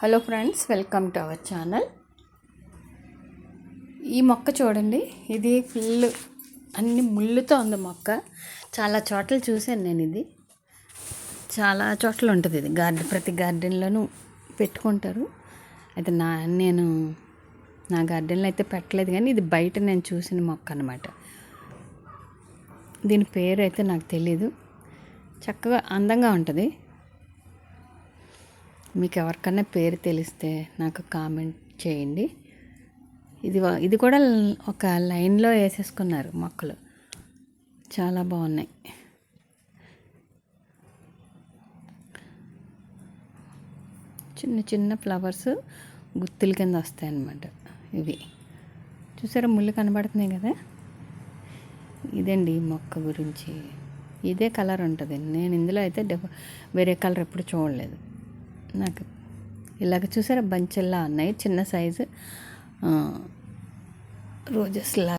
Hello friends, welcome to our channel. ఈ మొక్క చూడండి, ఇది ఫుల్ అన్ని ముళ్ళుతో ఉంది మొక్క. చాలా చోట్ల చూశాను నేను. ఇది చాలా చోట్ల ఉంటుంది. ఇది ప్రతి గార్డెన్లోనూ పెట్టుకుంటారు. అయితే నేను నా గార్డెన్లో అయితే పెట్టలేదు, కానీ ఇది బయట నేను చూసిన మొక్క అన్నమాట. దీని పేరు అయితే నాకు తెలీదు. చక్కగా అందంగా ఉంటుంది. మీకు ఎవరికన్నా పేరు తెలిస్తే నాకు కామెంట్ చేయండి. ఇది కూడా ఒక లైన్లో వేసేసుకున్నారు మొక్కలు. చాలా బాగున్నాయి. చిన్న చిన్న ఫ్లవర్స్ గుత్తుల కింద వస్తాయి అన్నమాట. ఇవి చూసారా, ముళ్ళు కనబడుతున్నాయి కదా. ఇదండి ఈ మొక్క గురించి. ఇదే కలర్ ఉంటుంది. నేను ఇందులో అయితే వేరే కలర్ ఎప్పుడు చూడలేదు. నాకు ఇలాగ చూసారా, బంచెల్లా ఉన్నాయి, చిన్న సైజు రోజెస్లా.